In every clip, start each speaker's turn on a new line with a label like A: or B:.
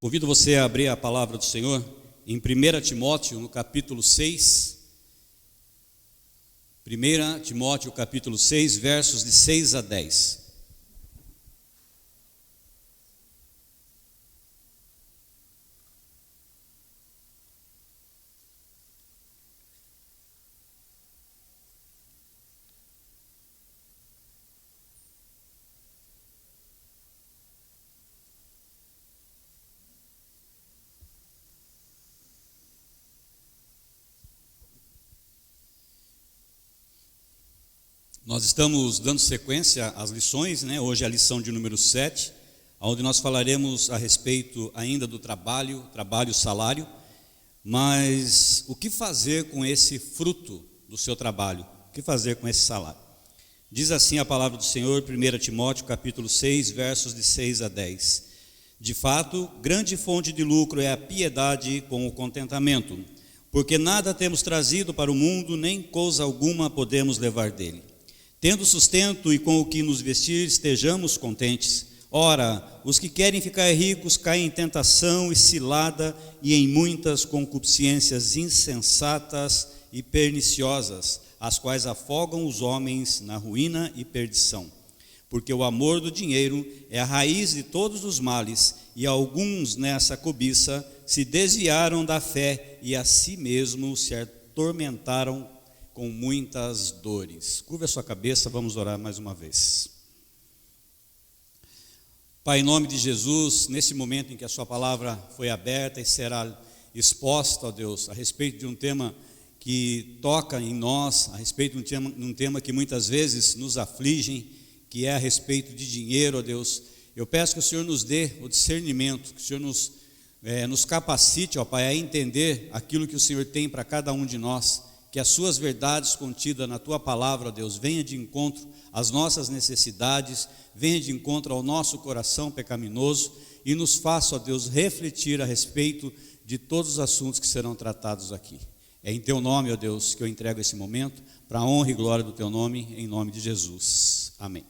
A: Convido você a abrir a palavra do Senhor em 1 Timóteo, no capítulo 6. 1 Timóteo, capítulo 6, versos de 6 a 10. Nós estamos dando sequência às lições, né? Hoje é a lição de número 7, onde nós falaremos a respeito ainda do trabalho, salário, mas o que fazer com esse fruto do seu trabalho? O que fazer com esse salário? Diz assim a palavra do Senhor, 1 Timóteo, capítulo 6, versos de 6 a 10. De fato, grande fonte de lucro é a piedade com o contentamento, porque nada temos trazido para o mundo, nem coisa alguma podemos levar dele. Tendo sustento e com o que nos vestir, estejamos contentes. Ora, os que querem ficar ricos caem em tentação e cilada e em muitas concupiscências insensatas e perniciosas, as quais afogam os homens na ruína e perdição. Porque o amor do dinheiro é a raiz de todos os males, e alguns nessa cobiça se desviaram da fé e a si mesmos se atormentaram com muitas dores. Curva a sua cabeça, vamos orar mais uma vez. Pai, em nome de Jesus, nesse momento em que a sua palavra foi aberta e será exposta, ó Deus, a respeito de um tema que toca em nós, a respeito de um tema que muitas vezes nos aflige, que é a respeito de dinheiro, ó Deus, eu peço que o Senhor nos dê o discernimento, que o Senhor nos capacite, ó Pai, a entender aquilo que o Senhor tem para cada um de nós, que as suas verdades contidas na tua palavra, ó Deus, venha de encontro às nossas necessidades, venha de encontro ao nosso coração pecaminoso e nos faça, ó Deus, refletir a respeito de todos os assuntos que serão tratados aqui. É em teu nome, ó Deus, que eu entrego esse momento, para a honra e glória do teu nome, em nome de Jesus. Amém.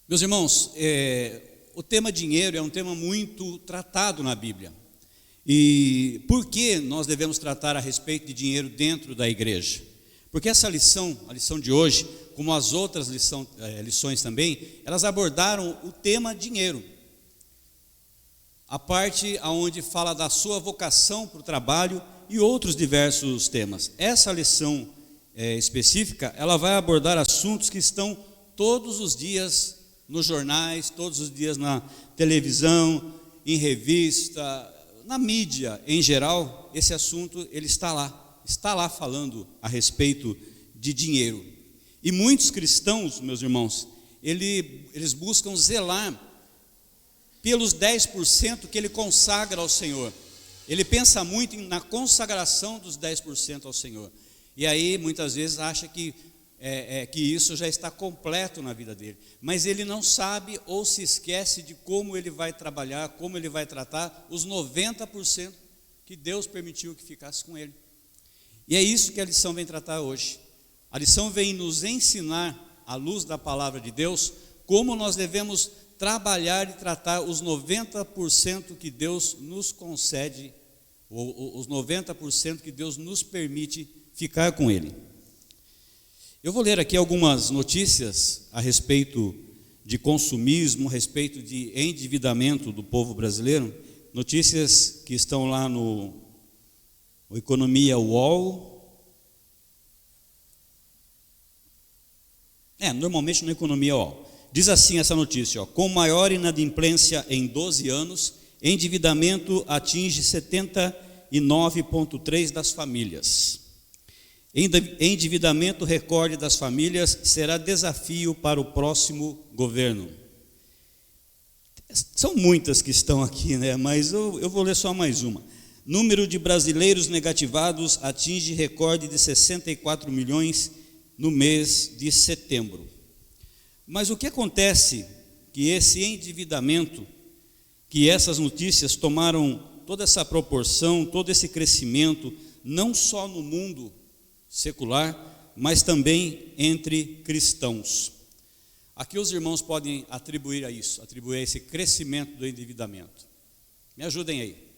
A: Meus irmãos, o tema dinheiro é um tema muito tratado na Bíblia. E por que nós devemos tratar a respeito de dinheiro dentro da igreja? Porque essa lição, a lição de hoje, como as outras lições também, elas abordaram o tema dinheiro. A parte onde fala da sua vocação para o trabalho e outros diversos temas. Essa lição específica, ela vai abordar assuntos que estão todos os dias nos jornais, todos os dias na televisão, em revista, na mídia em geral. Esse assunto ele está lá falando a respeito de dinheiro. E muitos cristãos, meus irmãos, eles buscam zelar pelos 10% que ele consagra ao Senhor. Ele pensa muito na consagração dos 10% ao Senhor. E aí muitas vezes acha que isso já está completo na vida dele, mas ele não sabe ou se esquece de como ele vai trabalhar, como ele vai tratar os 90% que Deus permitiu que ficasse com ele. E é isso que a lição vem tratar hoje. A lição vem nos ensinar, à luz da palavra de Deus, como nós devemos trabalhar e tratar os 90% que Deus nos concede, ou os 90% que Deus nos permite ficar com ele. Eu vou ler aqui algumas notícias a respeito de consumismo, a respeito de endividamento do povo brasileiro, notícias que estão lá no Economia UOL, normalmente no Economia UOL, diz assim essa notícia, com maior inadimplência em 12 anos, endividamento atinge 79,3% das famílias. Endividamento recorde das famílias será desafio para o próximo governo. São muitas que estão aqui, né? Mas eu vou ler só mais uma. Número de brasileiros negativados atinge recorde de 64 milhões no mês de setembro. Mas o que acontece que esse endividamento, que essas notícias tomaram toda essa proporção, todo esse crescimento, não só no mundo secular, mas também entre cristãos. Aqui os irmãos podem atribuir a isso, atribuir a esse crescimento do endividamento. Me ajudem aí.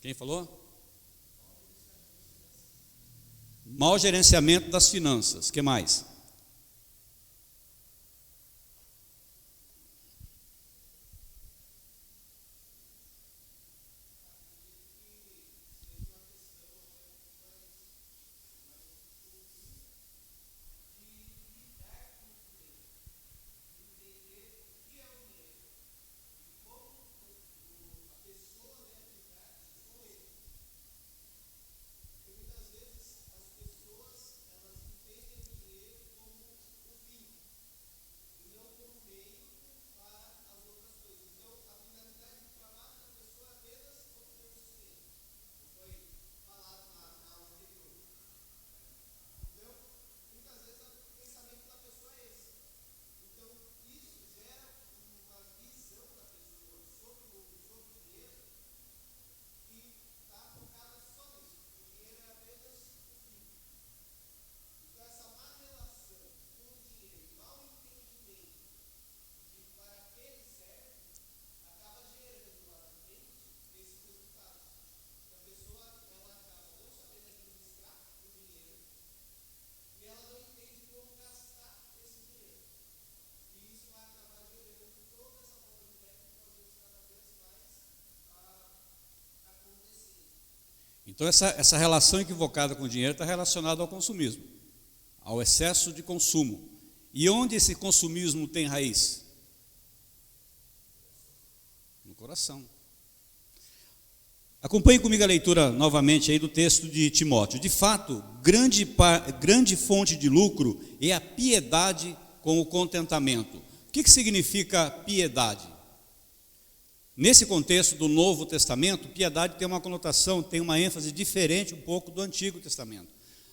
A: Quem falou? Mau gerenciamento das finanças. O que mais? Então essa relação equivocada com o dinheiro está relacionada ao consumismo, ao excesso de consumo. E onde esse consumismo tem raiz? No coração. Acompanhe comigo a leitura novamente aí do texto de Timóteo. De fato, grande fonte de lucro é a piedade com o contentamento. O que significa piedade? Nesse contexto do Novo Testamento, piedade tem uma conotação, tem uma ênfase diferente um pouco do Antigo Testamento.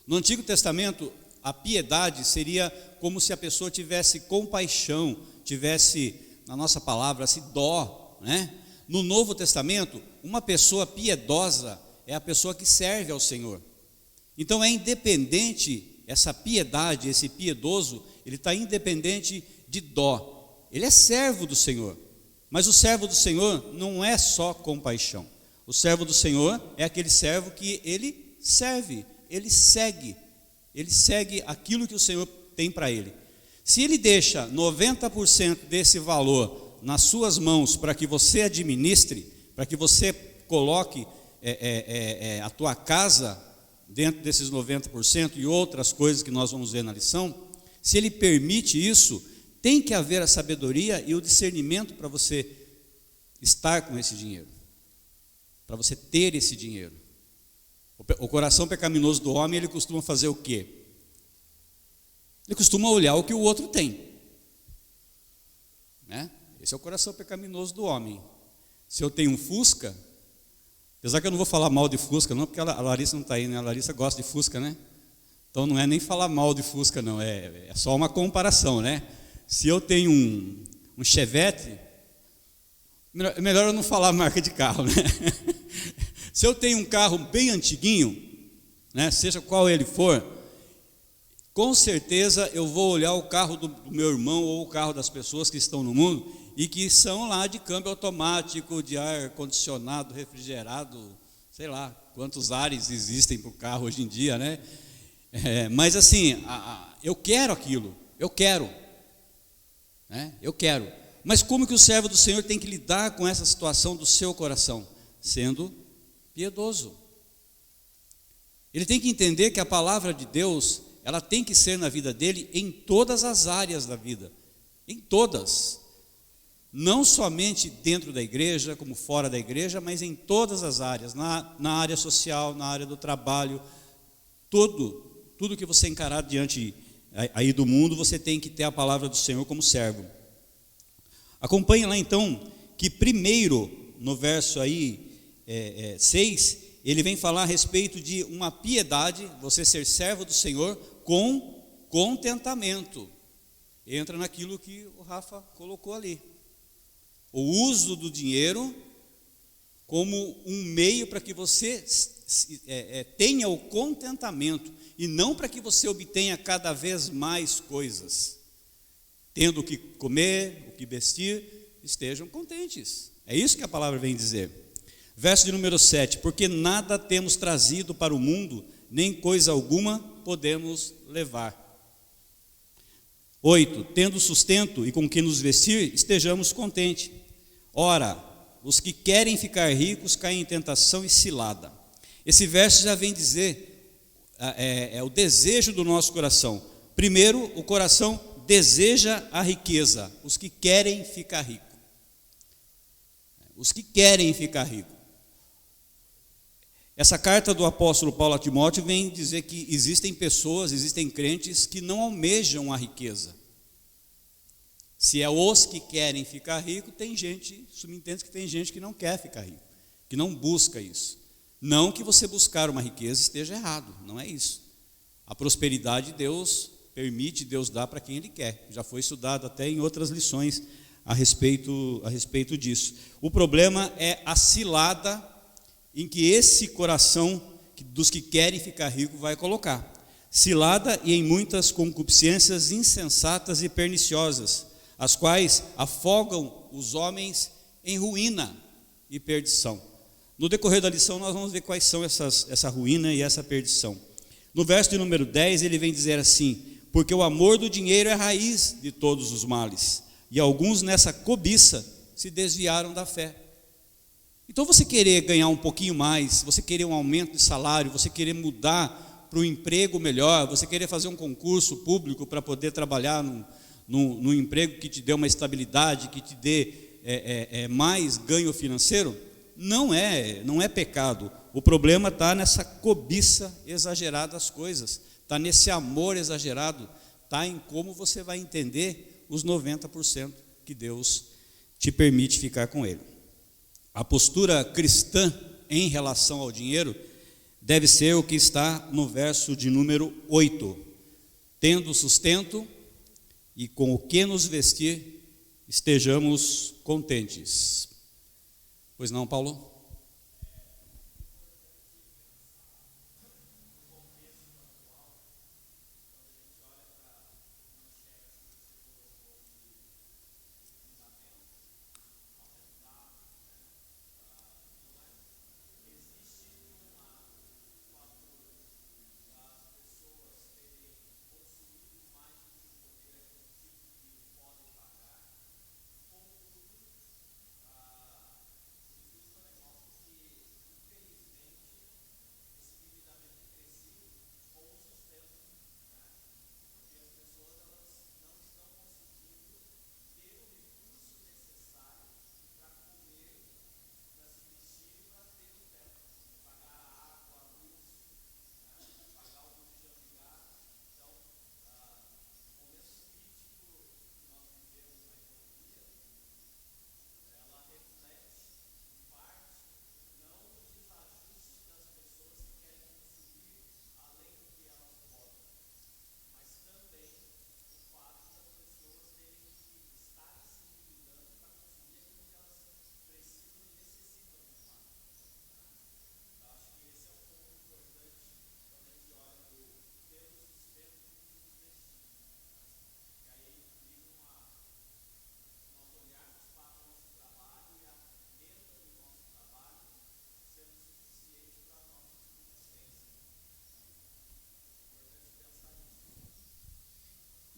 A: No Antigo Testamento, a piedade seria como se a pessoa tivesse compaixão, tivesse, na nossa palavra, dó, né? No Novo Testamento, uma pessoa piedosa é a pessoa que serve ao Senhor. Então é independente, essa piedade, esse piedoso, ele está independente de dó. Ele é servo do Senhor. Mas o servo do Senhor não é só compaixão. O servo do Senhor é aquele servo que ele serve, ele segue aquilo que o Senhor tem para ele. Se ele deixa 90% desse valor nas suas mãos para que você administre, para que você coloque a tua casa dentro desses 90% e outras coisas que nós vamos ver na lição, se ele permite isso, tem que haver a sabedoria e o discernimento para você estar com esse dinheiro, para você ter esse dinheiro. O coração pecaminoso do homem, ele costuma fazer o quê? Ele costuma olhar o que o outro tem, né? Esse é o coração pecaminoso do homem. Se eu tenho um Fusca, apesar que eu não vou falar mal de Fusca não, porque a Larissa não está aí, né? A Larissa gosta de Fusca, né? Então não é nem falar mal de Fusca não, é só uma comparação, né? Se eu tenho um Chevette, melhor eu não falar a marca de carro, né? Se eu tenho um carro bem antiguinho, né, seja qual ele for, com certeza eu vou olhar o carro do meu irmão ou o carro das pessoas que estão no mundo e que são lá de câmbio automático, de ar condicionado, refrigerado, sei lá quantos ares existem para o carro hoje em dia, né? Mas assim, eu quero aquilo, eu quero. Eu quero, mas como que o servo do Senhor tem que lidar com essa situação do seu coração? Sendo piedoso. Ele tem que entender que a palavra de Deus, ela tem que ser na vida dele em todas as áreas da vida, em todas, não somente dentro da igreja, como fora da igreja, mas em todas as áreas, na área social, na área do trabalho, tudo que você encarar diante aí do mundo, você tem que ter a palavra do Senhor como servo. Acompanhe lá então, que primeiro, no verso aí 6, ele vem falar a respeito de uma piedade, você ser servo do Senhor com contentamento. Entra naquilo que o Rafa colocou ali. O uso do dinheiro como um meio para que você tenha o contentamento, e não para que você obtenha cada vez mais coisas. Tendo o que comer, o que vestir, estejam contentes. É isso que a palavra vem dizer. Verso de número 7, porque nada temos trazido para o mundo, nem coisa alguma podemos levar. 8, tendo sustento e com que nos vestir, estejamos contentes. Ora, os que querem ficar ricos caem em tentação e cilada. Esse verso já vem dizer, é o desejo do nosso coração. Primeiro, o coração deseja a riqueza, os que querem ficar ricos. Os que querem ficar ricos. Essa carta do apóstolo Paulo a Timóteo vem dizer que existem pessoas, existem crentes que não almejam a riqueza. Se é os que querem ficar rico, tem gente, subentende que tem gente que não quer ficar rico, que não busca isso. Não que você buscar uma riqueza esteja errado, não é isso. A prosperidade Deus permite, Deus dá para quem Ele quer. Já foi estudado até em outras lições a respeito disso. O problema é a cilada em que esse coração dos que querem ficar rico vai colocar. Cilada e em muitas concupiscências insensatas e perniciosas, as quais afogam os homens em ruína e perdição. No decorrer da lição nós vamos ver quais são essa ruína e essa perdição. No verso de número 10 ele vem dizer assim, porque o amor do dinheiro é a raiz de todos os males, e alguns nessa cobiça se desviaram da fé. Então você querer ganhar um pouquinho mais, você querer um aumento de salário, você querer mudar para um emprego melhor, você querer fazer um concurso público para poder trabalhar num emprego que te dê uma estabilidade, que te dê mais ganho financeiro, não é pecado. O problema está nessa cobiça exagerada das coisas, está nesse amor exagerado, está em como você vai entender os 90% que Deus te permite ficar com Ele. A postura cristã em relação ao dinheiro deve ser o que está no verso de número 8. Tendo sustento e com o que nos vestir, estejamos contentes. Pois não, Paulo?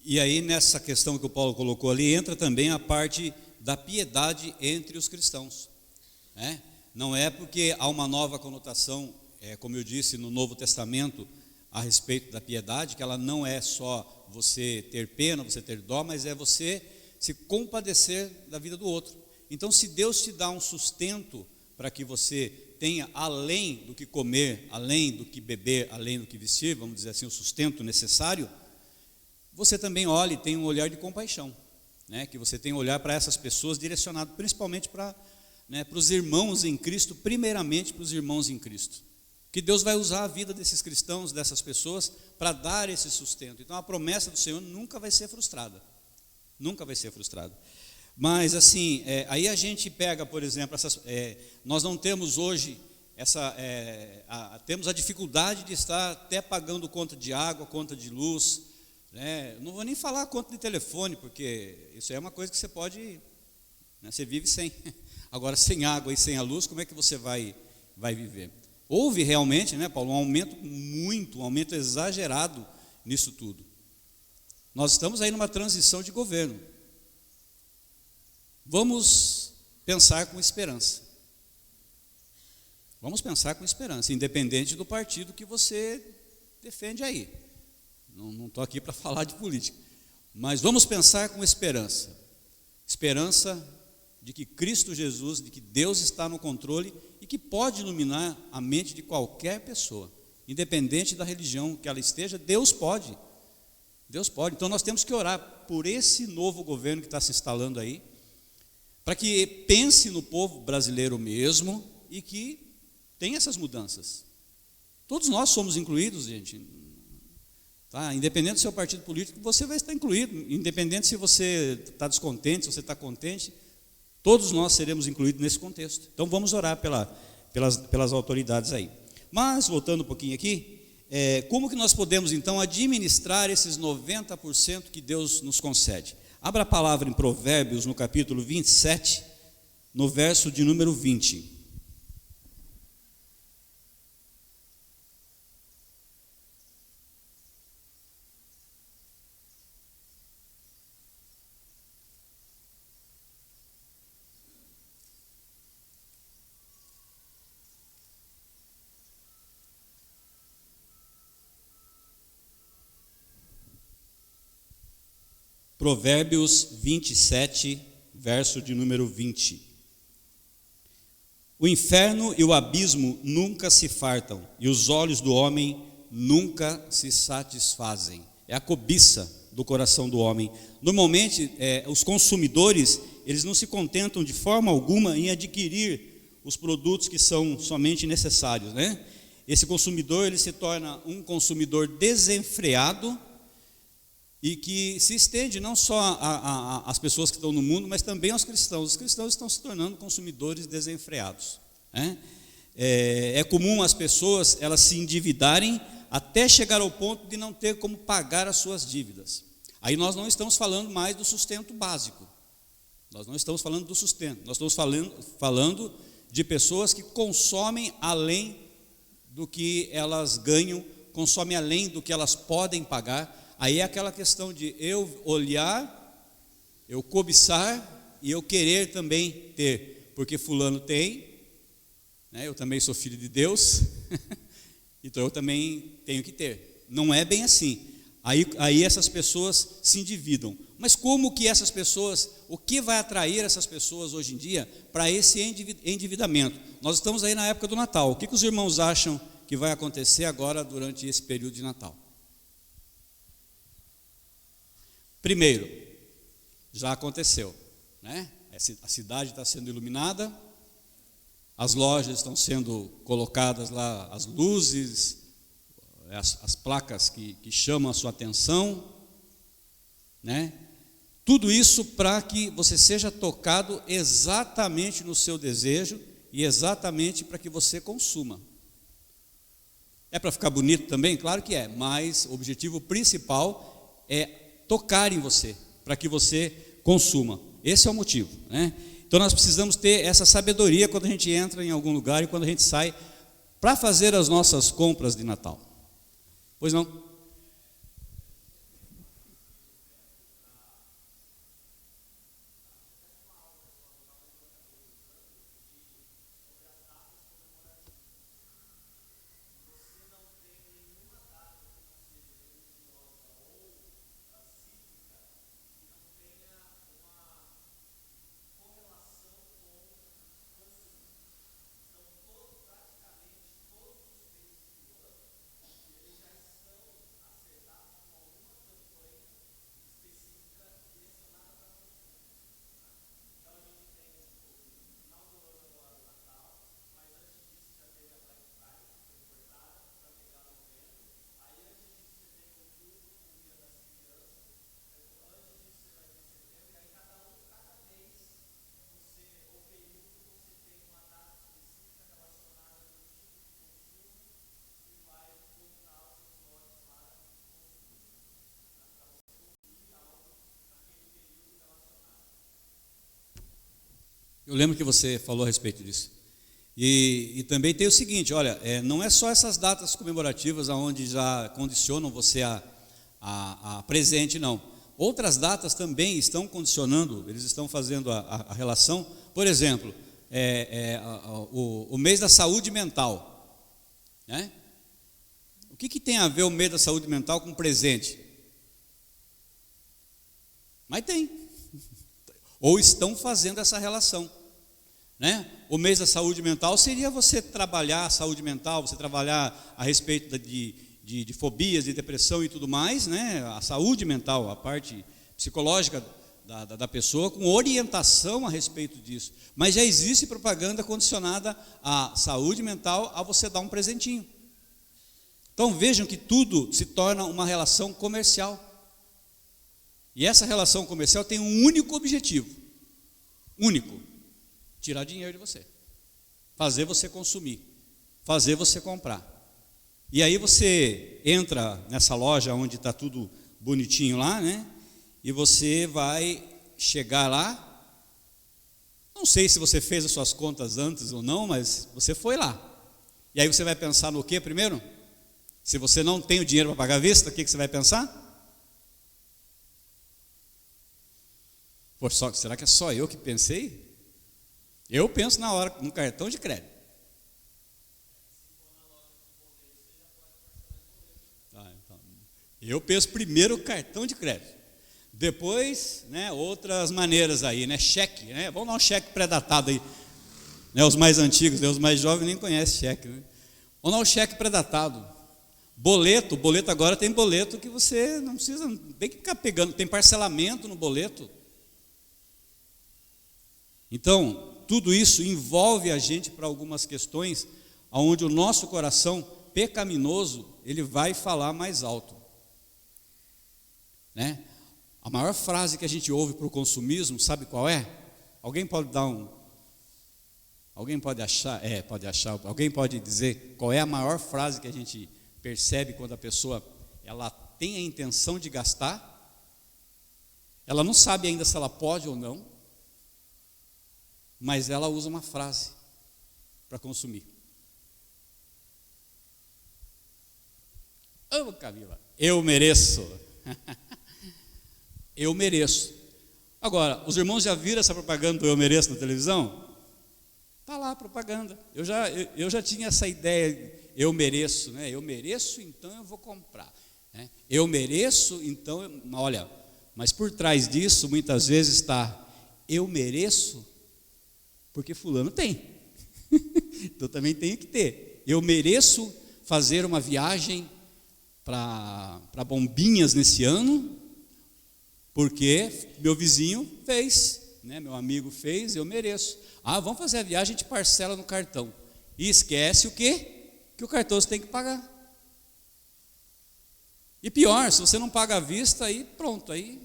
A: E aí nessa questão que o Paulo colocou ali, entra também a parte da piedade entre os cristãos. Não é porque há uma nova conotação, como eu disse, no Novo Testamento, a respeito da piedade, que ela não é só você ter pena, você ter dó, mas é você se compadecer da vida do outro. Então, se Deus te dá um sustento para que você tenha, além do que comer, além do que beber, além do que vestir, vamos dizer assim, o sustento necessário, você também olha e tem um olhar de compaixão, que você tem um olhar para essas pessoas direcionado principalmente para os irmãos em Cristo, primeiramente para os irmãos em Cristo, que Deus vai usar a vida desses cristãos, dessas pessoas, para dar esse sustento. Então a promessa do Senhor nunca vai ser frustrada, nunca vai ser frustrada. Mas assim, aí a gente pega, por exemplo, nós não temos hoje temos a dificuldade de estar até pagando conta de água, conta de luz, né? Não vou nem falar conta de telefone, porque isso é uma coisa que você pode, né, você vive sem. Agora, sem água e sem a luz, como é que você vai viver? Houve realmente, né, Paulo, um aumento exagerado nisso tudo. Nós estamos aí numa transição de governo. Vamos pensar com esperança. Vamos pensar com esperança, independente do partido que você defende aí. Não estou aqui para falar de política, mas vamos pensar com esperança. Esperança de que Cristo Jesus, de que Deus está no controle e que pode iluminar a mente de qualquer pessoa, independente da religião que ela esteja. Deus pode. Deus pode. Então nós temos que orar por esse novo governo que está se instalando aí, para que pense no povo brasileiro mesmo e que tenha essas mudanças. Todos nós somos incluídos, gente. Tá? Independente do seu partido político, você vai estar incluído. Independente se você está descontente, se você está contente, todos nós seremos incluídos nesse contexto. Então vamos orar pelas autoridades aí. Mas, voltando um pouquinho aqui, como que nós podemos então administrar esses 90% que Deus nos concede? Abra a palavra em Provérbios, no capítulo 27, no verso de número 20. Provérbios 27, verso de número 20. O inferno e o abismo nunca se fartam, e os olhos do homem nunca se satisfazem. É a cobiça do coração do homem. Normalmente, os consumidores, eles não se contentam de forma alguma em adquirir os produtos que são somente necessários, né? Esse consumidor, ele se torna um consumidor desenfreado, e que se estende não só às pessoas que estão no mundo, mas também aos cristãos. Os cristãos estão se tornando consumidores desenfreados, né? É comum as pessoas elas se endividarem até chegar ao ponto de não ter como pagar as suas dívidas. Aí nós não estamos falando mais do sustento básico. Nós não estamos falando do sustento. Nós estamos falando de pessoas que consomem além do que elas ganham, consomem além do que elas podem pagar. Aí é aquela questão de eu olhar, eu cobiçar e eu querer também ter, porque fulano tem, né? Eu também sou filho de Deus, então eu também tenho que ter. Não é bem assim. Aí essas pessoas se endividam. Mas como que essas pessoas, o que vai atrair essas pessoas hoje em dia para esse endividamento? Nós estamos aí na época do Natal. O que os irmãos acham que vai acontecer agora durante esse período de Natal? Primeiro, já aconteceu, né? A cidade está sendo iluminada, as lojas estão sendo colocadas lá, as luzes, as placas que chamam a sua atenção, né? Tudo isso para que você seja tocado exatamente no seu desejo e exatamente para que você consuma. É para ficar bonito também? Claro que é, mas o objetivo principal é tocar em você, para que você consuma. Esse é o motivo, né? Então nós precisamos ter essa sabedoria quando a gente entra em algum lugar e quando a gente sai para fazer as nossas compras de Natal. Pois não? Eu lembro que você falou a respeito disso. E também tem o seguinte, olha, não é só essas datas comemorativas onde já condicionam você a presente, não. Outras datas também estão condicionando, eles estão fazendo a relação. Por exemplo, o mês da saúde mental, né? O que tem a ver o mês da saúde mental com presente? Mas tem. Ou estão fazendo essa relação, né? O mês da saúde mental seria você trabalhar a saúde mental, você trabalhar a respeito de fobias, de depressão e tudo mais, né? A saúde mental, a parte psicológica da pessoa, com orientação a respeito disso. Mas já existe propaganda condicionada à saúde mental, a você dar um presentinho. Então vejam que tudo se torna uma relação comercial. E essa relação comercial tem um único objetivo, único: tirar dinheiro de você, fazer você consumir, fazer você comprar. E aí você entra nessa loja onde está tudo bonitinho lá, né? E você vai chegar lá, não sei se você fez as suas contas antes ou não, mas você foi lá. E aí você vai pensar no quê primeiro? Se você não tem o dinheiro para pagar à vista, o que você vai pensar? Pô, será que é só eu que pensei? Eu penso na hora no cartão de crédito. Então, eu penso primeiro cartão de crédito. Depois, né, outras maneiras aí, né? Cheque, né? Vamos dar um cheque pré-datado aí. Né, os mais antigos, né, os mais jovens nem conhecem cheque, né? Vamos dar um cheque pré-datado. Boleto agora tem boleto que você não precisa, não tem que ficar pegando, tem parcelamento no boleto. Então, tudo isso envolve a gente para algumas questões onde o nosso coração pecaminoso, ele vai falar mais alto, né? A maior frase que a gente ouve para o consumismo, sabe qual é? Alguém pode alguém pode dizer qual é a maior frase que a gente percebe quando a pessoa ela tem a intenção de gastar, ela não sabe ainda se ela pode ou não, mas ela usa uma frase para consumir. Ô, Camila, eu mereço. Eu mereço. Agora, os irmãos já viram essa propaganda do eu mereço na televisão? Está lá a propaganda. Eu já tinha essa ideia, eu mereço, né? Eu mereço, então eu vou comprar, né? Eu mereço, então, olha, mas por trás disso, muitas vezes está, eu mereço, porque fulano tem. Então também tenho que ter. Eu mereço fazer uma viagem para Bombinhas nesse ano, porque meu vizinho fez, né? Meu amigo fez, eu mereço. Ah, vamos fazer a viagem, a gente parcela no cartão. E esquece o quê? Que o cartão você tem que pagar. E pior, se você não paga à vista, aí pronto, aí...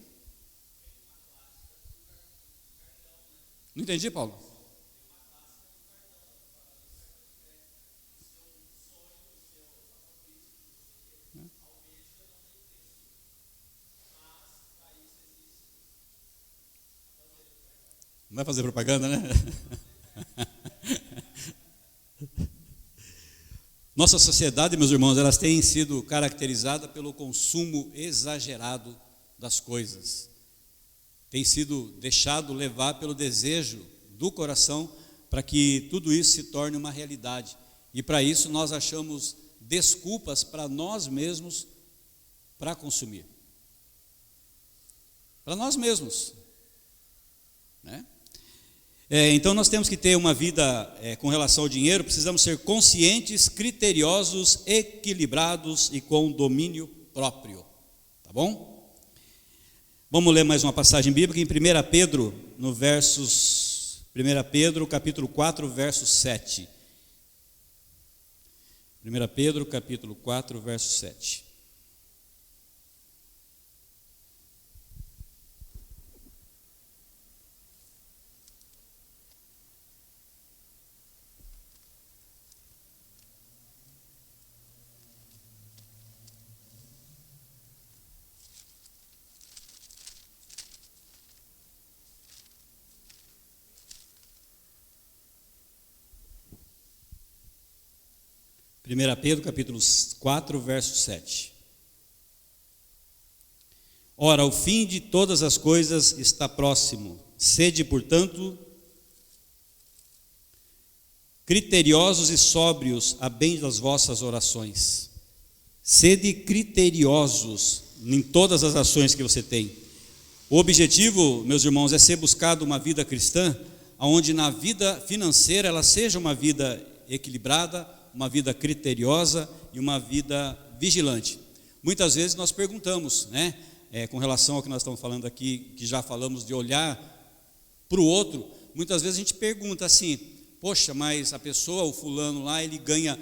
A: Não entendi, Paulo? Não vai fazer propaganda, né? Nossa sociedade, meus irmãos, elas têm sido caracterizadas pelo consumo exagerado das coisas. Tem sido deixado levar pelo desejo do coração para que tudo isso se torne uma realidade. E para isso nós achamos desculpas para nós mesmos para consumir. Para nós mesmos, né? Então nós temos que ter uma vida com relação ao dinheiro, precisamos ser conscientes, criteriosos, equilibrados e com domínio próprio, tá bom? Vamos ler mais uma passagem bíblica em 1 Pedro, 1 Pedro capítulo 4, verso 7. 1 Pedro capítulo 4, verso 7. 1 Pedro capítulo 4, verso 7. Ora, o fim de todas as coisas está próximo. Sede, portanto, criteriosos e sóbrios a bem das vossas orações. Sede criteriosos em todas as ações que você tem. O objetivo, meus irmãos, é ser buscado uma vida cristã, onde na vida financeira ela seja uma vida equilibrada, uma vida criteriosa e uma vida vigilante. Muitas vezes nós perguntamos, né, com relação ao que nós estamos falando aqui, que já falamos de olhar para o outro, muitas vezes a gente pergunta assim: poxa, mas a pessoa, o fulano lá, ele ganha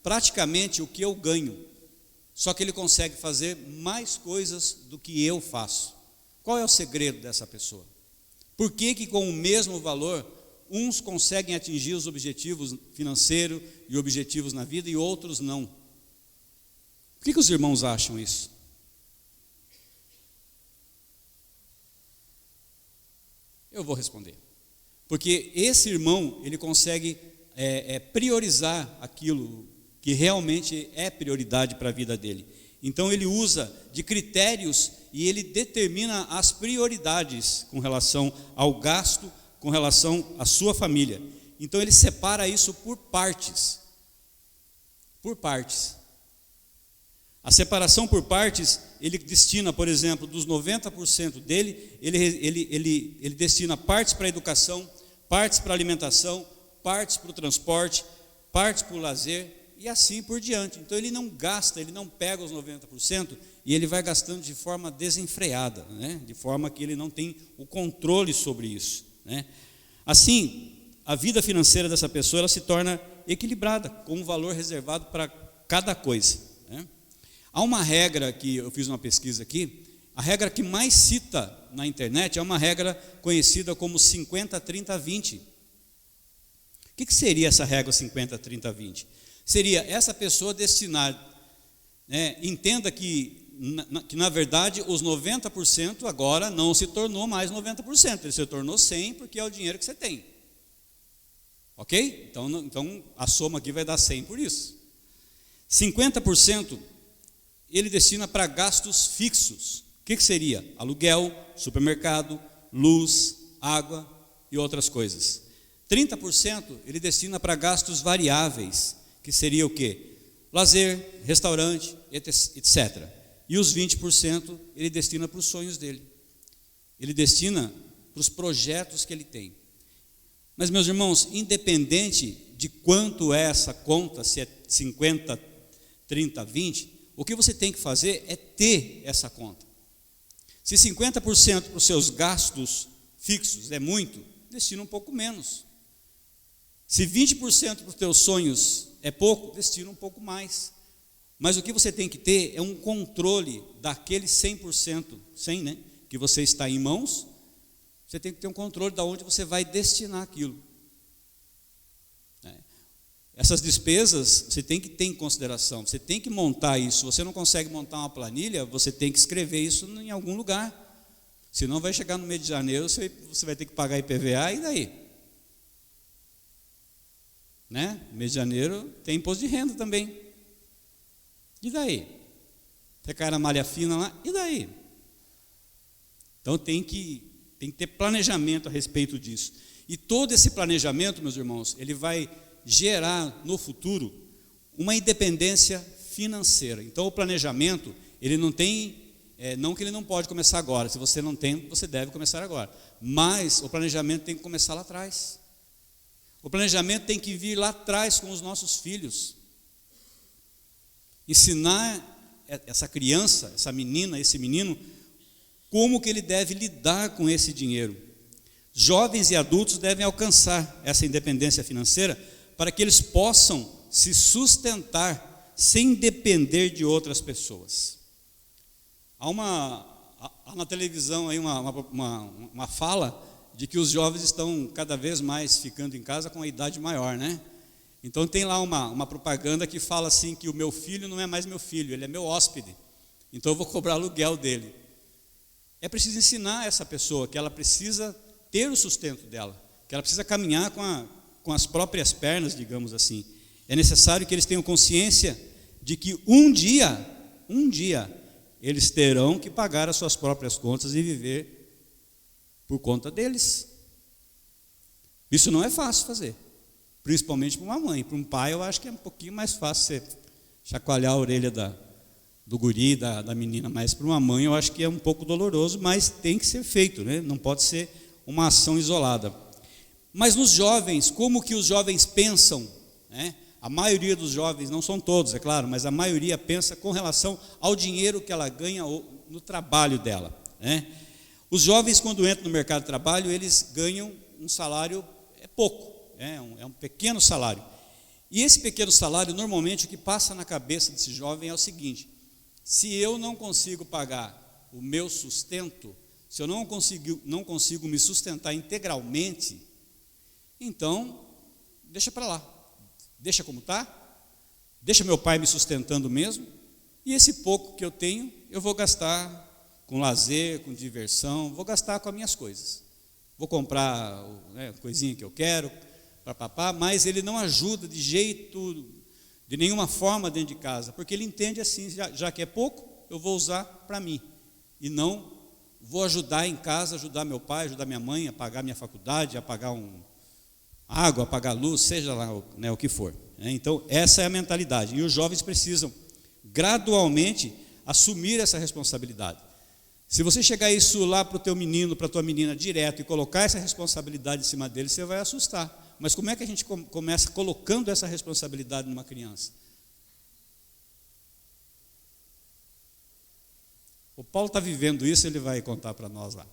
A: praticamente o que eu ganho, só que ele consegue fazer mais coisas do que eu faço. Qual é o segredo dessa pessoa? Por que com o mesmo valor, uns conseguem atingir os objetivos financeiros e objetivos na vida e outros não? Por que os irmãos acham isso? Eu vou responder. Porque esse irmão, ele consegue priorizar aquilo que realmente é prioridade para a vida dele. Então ele usa de critérios e ele determina as prioridades com relação ao gasto, com relação à sua família. Então ele separa isso por partes. Por partes. A separação por partes, ele destina, por exemplo, dos 90% dele, ele destina partes para a educação, partes para a alimentação, partes para o transporte, partes para o lazer e assim por diante. Então ele não gasta, ele não pega os 90% e ele vai gastando de forma desenfreada, né? De forma que ele não tem o controle sobre isso, né? Assim, a vida financeira dessa pessoa ela se torna equilibrada, com um valor reservado para cada coisa, né? Há uma regra que eu fiz uma pesquisa aqui, a regra que mais cita na internet é uma regra conhecida como 50-30-20. O que seria essa regra 50-30-20? Seria essa pessoa destinar, entenda que na verdade os 90% agora não se tornou mais 90%, ele se tornou 100% porque é o dinheiro que você tem. Ok? Então a soma aqui vai dar 100 por isso. 50% ele destina para gastos fixos. O que seria? Aluguel, supermercado, luz, água e outras coisas. 30% ele destina para gastos variáveis, que seria o quê? Lazer, restaurante, etc. E os 20% ele destina para os sonhos dele. Ele destina para os projetos que ele tem. Mas, meus irmãos, independente de quanto é essa conta, se é 50, 30, 20, o que você tem que fazer é ter essa conta. Se 50% para os seus gastos fixos é muito, destina um pouco menos. Se 20% para os teus sonhos é pouco, destina um pouco mais. Mas o que você tem que ter é um controle daquele 100%, 100, né, que você está em mãos. Você tem que ter um controle de onde você vai destinar aquilo. Essas despesas você tem que ter em consideração, você tem que montar isso. Se você não consegue montar uma planilha, você tem que escrever isso em algum lugar. Senão vai chegar no mês de janeiro, você vai ter que pagar IPVA e daí? Né? No mês de janeiro tem imposto de renda também. E daí? Você cai na malha fina lá, e daí? Então tem que ter planejamento a respeito disso. E todo esse planejamento, meus irmãos, ele vai gerar no futuro uma independência financeira. Então o planejamento, ele não tem, não que ele não pode começar agora, se você não tem, você deve começar agora, mas o planejamento tem que começar lá atrás. O planejamento tem que vir lá atrás com os nossos filhos. Ensinar essa criança, essa menina, esse menino, como que ele deve lidar com esse dinheiro. Jovens e adultos devem alcançar essa independência financeira para que eles possam se sustentar sem depender de outras pessoas. Há na televisão aí uma fala de que os jovens estão cada vez mais ficando em casa com a idade maior, né? Então tem lá uma propaganda que fala assim que o meu filho não é mais meu filho, ele é meu hóspede, então eu vou cobrar aluguel dele. É preciso ensinar essa pessoa que ela precisa ter o sustento dela, que ela precisa caminhar com as próprias pernas, digamos assim. É necessário que eles tenham consciência de que um dia, eles terão que pagar as suas próprias contas e viver por conta deles. Isso não é fácil fazer, principalmente para uma mãe. Para um pai, eu acho que é um pouquinho mais fácil você chacoalhar a orelha do guri, da menina, mas para uma mãe eu acho que é um pouco doloroso, mas tem que ser feito, né? Não pode ser uma ação isolada. Mas nos jovens, como que os jovens pensam, né? A maioria dos jovens, não são todos, é claro, mas a maioria pensa com relação ao dinheiro que ela ganha no trabalho dela, né? Os jovens, quando entram no mercado de trabalho, eles ganham um salário pouco, é um pequeno salário. E esse pequeno salário, normalmente, o que passa na cabeça desse jovem é o seguinte: se eu não consigo pagar o meu sustento, se eu não consigo me sustentar integralmente, então, deixa para lá. Deixa como está, deixa meu pai me sustentando mesmo, e esse pouco que eu tenho, eu vou gastar com lazer, com diversão, vou gastar com as minhas coisas. Vou comprar, né, coisinha que eu quero, para papá, mas ele não ajuda de nenhuma forma dentro de casa, porque ele entende assim, já que é pouco, eu vou usar para mim, e não vou ajudar em casa, ajudar meu pai, ajudar minha mãe a pagar minha faculdade, a pagar água, apagar luz, seja lá, né, o que for. Então, essa é a mentalidade. E os jovens precisam, gradualmente, assumir essa responsabilidade. Se você chegar isso lá para o teu menino, para a tua menina, direto, e colocar essa responsabilidade em cima dele, você vai assustar. Mas como é que a gente começa colocando essa responsabilidade numa criança? O Paulo está vivendo isso, ele vai contar para nós lá.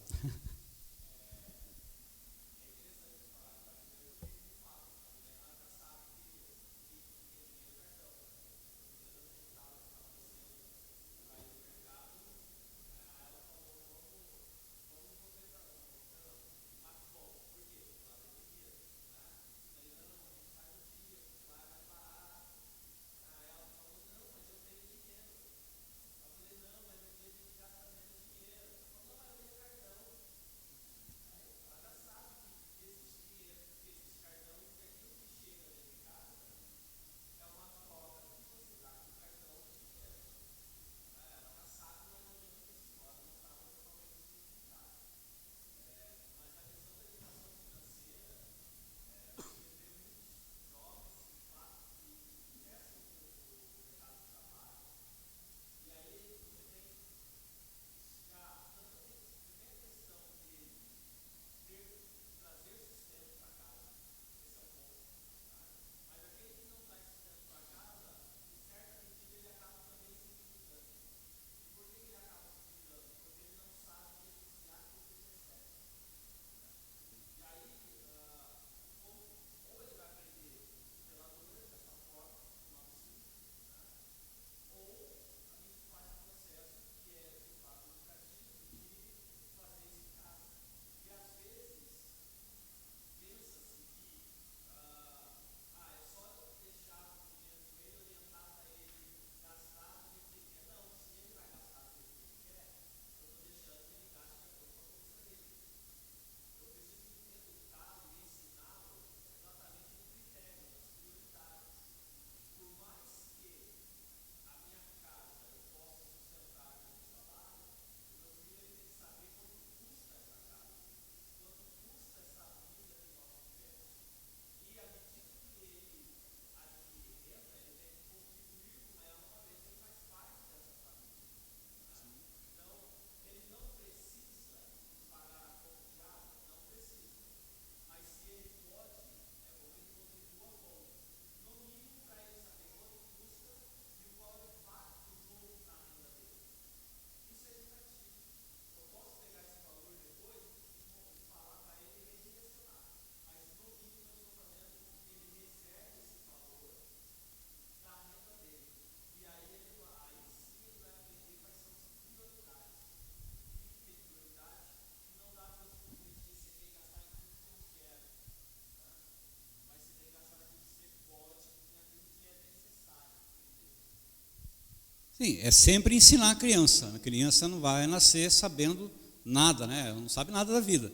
A: Sim, é sempre ensinar a criança. A criança não vai nascer sabendo nada, né? Ela não sabe nada da vida.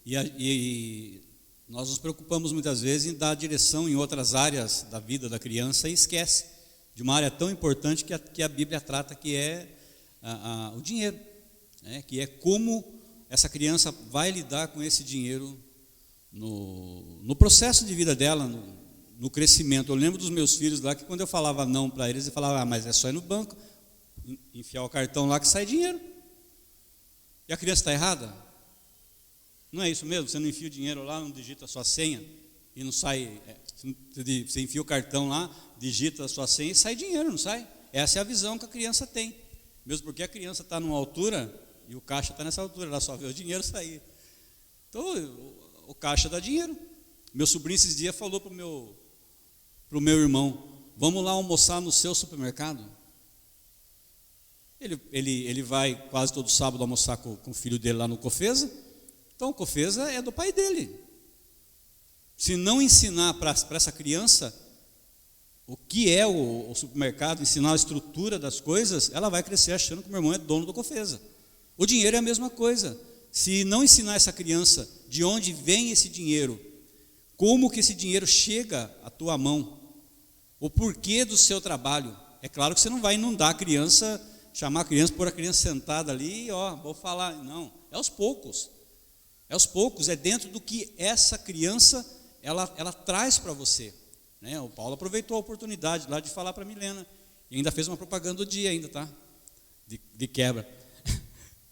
A: E Nós nos preocupamos muitas vezes em dar direção em outras áreas da vida da criança e esquece de uma área tão importante que a Bíblia trata, que é o dinheiro, né? Que é como essa criança vai lidar com esse dinheiro no processo de vida dela, no crescimento. Eu lembro dos meus filhos lá que quando eu falava não para eles, eles falavam, mas é só ir no banco, enfiar o cartão lá que sai dinheiro. E a criança está errada? Não é isso mesmo? Você não enfia o dinheiro lá, não digita a sua senha e não sai. Você enfia o cartão lá, digita a sua senha e sai dinheiro, não sai? Essa é a visão que a criança tem. Mesmo porque a criança está numa altura e o caixa está nessa altura, ela só vê o dinheiro sair. Então, o caixa dá dinheiro. Meu sobrinho esses dias falou para o meu irmão, vamos lá almoçar no seu supermercado? Ele vai quase todo sábado almoçar com o filho dele lá no Cofesa. Então, o Cofesa é do pai dele. Se não ensinar para essa criança o que é o supermercado, ensinar a estrutura das coisas, ela vai crescer achando que o meu irmão é dono do Cofesa. O dinheiro é a mesma coisa. Se não ensinar essa criança de onde vem esse dinheiro, como que esse dinheiro chega à tua mão, o porquê do seu trabalho, é claro que você não vai inundar a criança, chamar a criança, pôr a criança sentada ali, vou falar. Não, é aos poucos. É aos poucos, é dentro do que essa criança, ela traz para você. Né? O Paulo aproveitou a oportunidade lá de falar para a Milena, e ainda fez uma propaganda do dia ainda, tá? De quebra.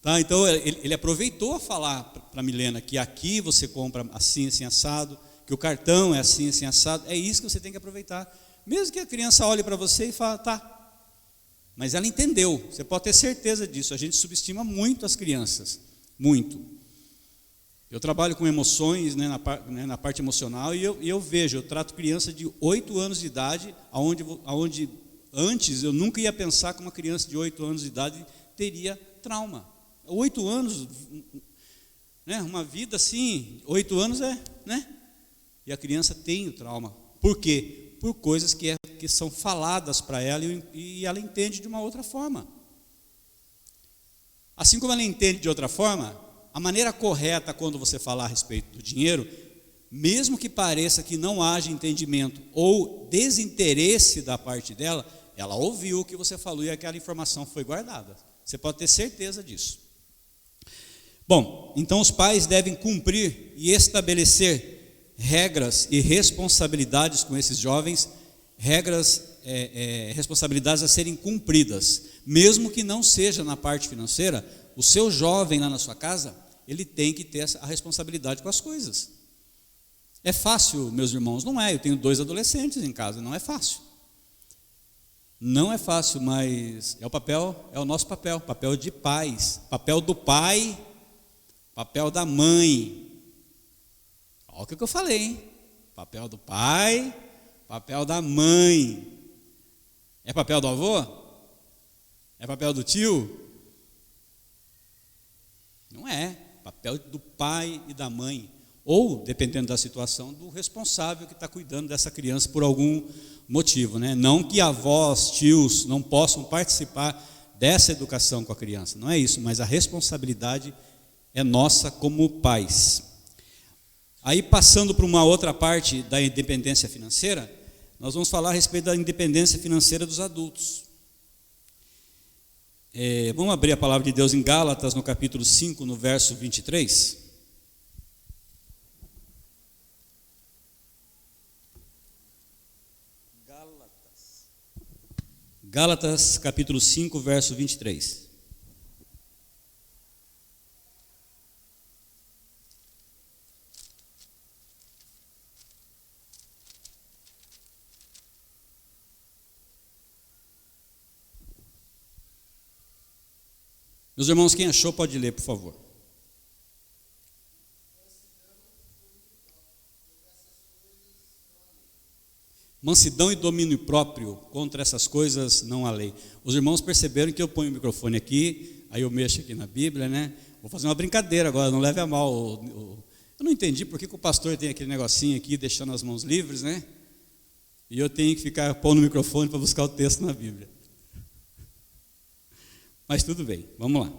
A: Tá? Então, ele aproveitou a falar para a Milena que aqui você compra assim, assim, assado, que o cartão é assim, assim, assado. É isso que você tem que aproveitar. Mesmo que a criança olhe para você e fale, tá. Mas ela entendeu, você pode ter certeza disso. A gente subestima muito as crianças, muito. Eu trabalho com emoções, né, na parte emocional, e eu vejo, eu trato criança de 8 anos de idade, aonde antes eu nunca ia pensar que uma criança de 8 anos de idade teria trauma. 8 anos, né, uma vida assim, 8 anos né? E a criança tem o trauma. Por quê? Por coisas que são faladas para ela e ela entende de uma outra forma. Assim como ela entende de outra forma, a maneira correta quando você falar a respeito do dinheiro, mesmo que pareça que não haja entendimento ou desinteresse da parte dela, ela ouviu o que você falou e aquela informação foi guardada. Você pode ter certeza disso. Bom, então os pais devem cumprir e estabelecer regras e responsabilidades com esses jovens, responsabilidades a serem cumpridas, mesmo que não seja na parte financeira. O seu jovem lá na sua casa, ele tem que ter a responsabilidade com as coisas. É fácil, meus irmãos? Não é. Eu tenho 2 adolescentes em casa, não é fácil. Não é fácil, mas é o nosso papel de pais, papel do pai, papel da mãe. Olha o que eu falei, hein? Papel do pai, papel da mãe. É papel do avô? É papel do tio? Não é. Papel do pai e da mãe. Ou, dependendo da situação, do responsável que está cuidando dessa criança por algum motivo, né? Não que avós, tios não possam participar dessa educação com a criança. Não é isso, mas a responsabilidade é nossa como pais. Aí, passando para uma outra parte da independência financeira, nós vamos falar a respeito da independência financeira dos adultos. Vamos abrir a palavra de Deus em Gálatas, no capítulo 5, no verso 23. Gálatas, capítulo 5, verso 23. Meus irmãos, quem achou pode ler, por favor. Mansidão e domínio próprio, contra essas coisas não há lei. Os irmãos perceberam que eu ponho o microfone aqui, aí eu mexo aqui na Bíblia, né? Vou fazer uma brincadeira agora, não leve a mal. Eu não entendi por que o pastor tem aquele negocinho aqui, deixando as mãos livres, né? E eu tenho que ficar pondo o microfone para buscar o texto na Bíblia. Mas tudo bem, vamos lá.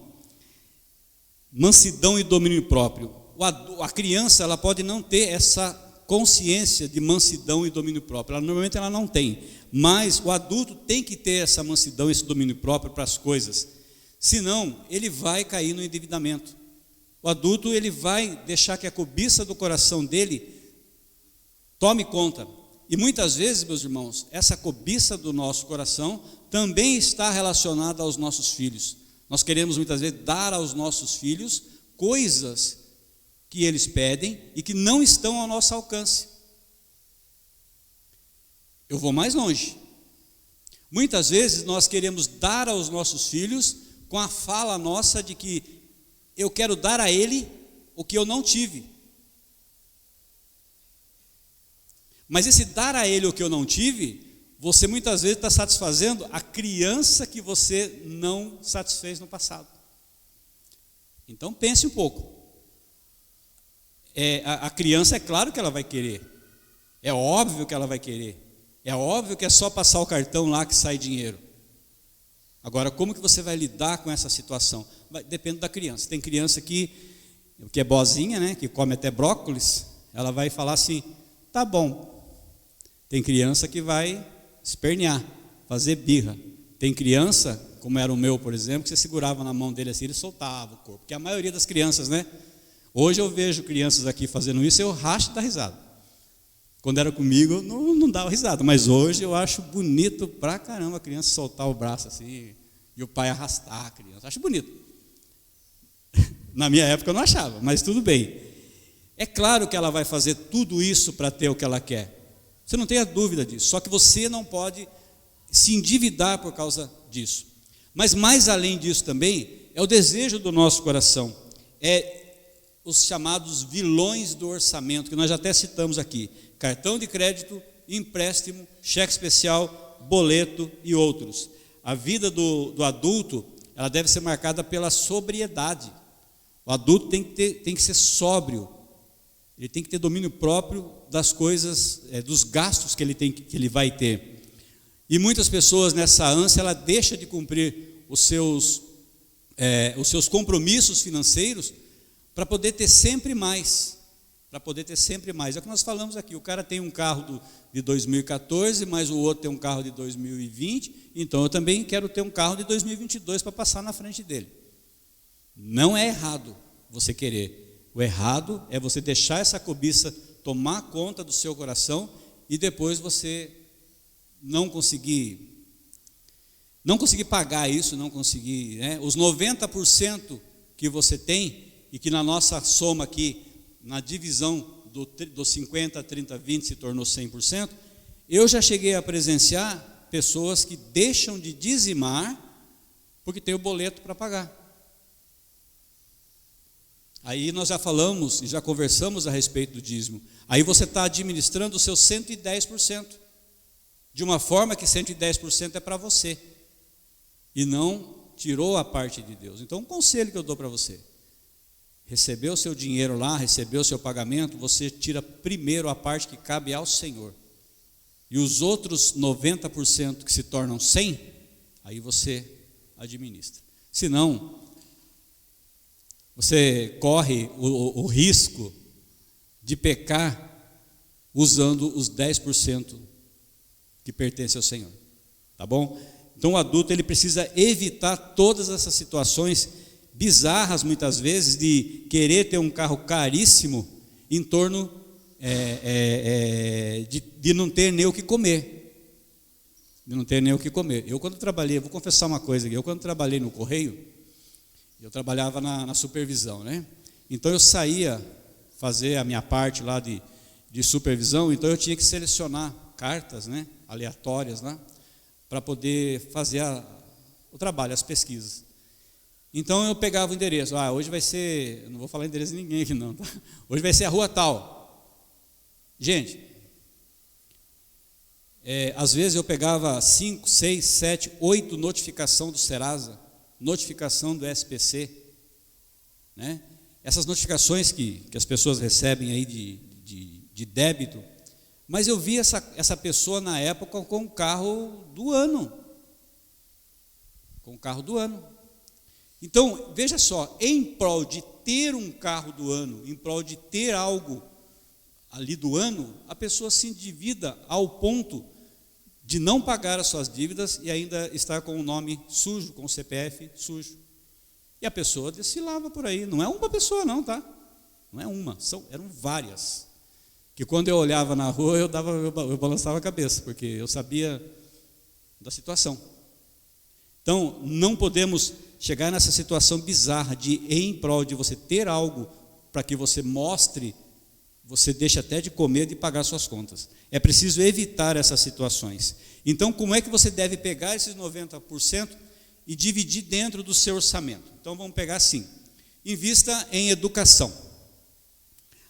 A: Mansidão e domínio próprio. a criança, ela pode não ter essa consciência de mansidão e domínio próprio. Normalmente ela não tem. Mas o adulto tem que ter essa mansidão, esse domínio próprio para as coisas. Senão, ele vai cair no endividamento. O adulto, ele vai deixar que a cobiça do coração dele tome conta. E muitas vezes, meus irmãos, essa cobiça do nosso coração também está relacionada aos nossos filhos. Nós queremos muitas vezes dar aos nossos filhos coisas que eles pedem e que não estão ao nosso alcance. Eu vou mais longe. Muitas vezes nós queremos dar aos nossos filhos com a fala nossa de que eu quero dar a ele o que eu não tive. Mas esse dar a ele o que eu não tive, você muitas vezes está satisfazendo a criança que você não satisfez no passado. Então pense um pouco. A criança, é claro que ela vai querer. É óbvio que ela vai querer. É óbvio que é só passar o cartão lá que sai dinheiro. Agora, como que você vai lidar com essa situação? Depende da criança. Tem criança que é boazinha, né, que come até brócolis, ela vai falar assim, tá bom. Tem criança que vai espernear, fazer birra. Tem criança, como era o meu, por exemplo, que você segurava na mão dele assim, ele soltava o corpo. Que a maioria das crianças, né? Hoje eu vejo crianças aqui fazendo isso, eu racho da risada. Quando era comigo, não dava risada. Mas hoje eu acho bonito pra caramba a criança soltar o braço assim, e o pai arrastar a criança. Acho bonito. Na minha época eu não achava, mas tudo bem. É claro que ela vai fazer tudo isso para ter o que ela quer. Você não tenha dúvida disso. Só que você não pode se endividar por causa disso. Mas mais além disso também, é o desejo do nosso coração. É os chamados vilões do orçamento, que nós já até citamos aqui. Cartão de crédito, empréstimo, cheque especial, boleto e outros. A vida do adulto, ela deve ser marcada pela sobriedade. O adulto tem que ser sóbrio. Ele tem que ter domínio próprio das coisas, dos gastos que ele vai ter. E muitas pessoas nessa ânsia, ela deixa de cumprir os seus compromissos financeiros para poder ter sempre mais. É o que nós falamos aqui. O cara tem um carro de 2014, mas o outro tem um carro de 2020, então eu também quero ter um carro de 2022 para passar na frente dele. Não é errado você querer. O errado é você deixar essa cobiça tomar conta do seu coração e depois você não conseguir pagar isso, não conseguir, né? Os 90% que você tem, e que na nossa soma aqui, na divisão do 50, 30, 20 se tornou 100%, eu já cheguei a presenciar pessoas que deixam de dizimar porque tem o boleto para pagar. Aí nós já falamos e já conversamos a respeito do dízimo. Aí você está administrando os seus 110%, de uma forma que 110% é para você, e não tirou a parte de Deus. Então, um conselho que eu dou para você: recebeu o seu dinheiro lá, recebeu o seu pagamento, você tira primeiro a parte que cabe ao Senhor. E os outros 90% que se tornam 100%, aí você administra. Senão, você corre o risco de pecar usando os 10% que pertence ao Senhor. Tá bom? Então o adulto, ele precisa evitar todas essas situações bizarras, muitas vezes, de querer ter um carro caríssimo em torno de não ter nem o que comer. Eu quando trabalhei, vou confessar uma coisa aqui, eu quando trabalhei no Correio, eu trabalhava na supervisão, né? Então eu saía fazer a minha parte lá de supervisão, então eu tinha que selecionar cartas, né, aleatórias lá, para poder fazer o trabalho, as pesquisas. Então eu pegava o endereço, hoje vai ser, não vou falar endereço de ninguém aqui não, tá? Hoje vai ser a rua tal. Gente, às vezes eu pegava 5, 6, 7, 8 notificação do Serasa, notificação do SPC, né? Essas notificações que as pessoas recebem aí de débito, mas eu vi essa pessoa na época com o carro do ano. Então, veja só, em prol de ter um carro do ano, em prol de ter algo ali do ano, a pessoa se endivida ao ponto de não pagar as suas dívidas e ainda estar com o nome sujo, com o CPF sujo. E a pessoa desfilava por aí. Não é uma pessoa não, tá? Não é uma, eram várias. Que quando eu olhava na rua, eu balançava a cabeça, porque eu sabia da situação. Então, não podemos chegar nessa situação bizarra de, em prol de você ter algo para que você mostre, você deixa até de comer, de pagar suas contas. É preciso evitar essas situações. Então, como é que você deve pegar esses 90% e dividir dentro do seu orçamento? Então, vamos pegar assim: invista em educação.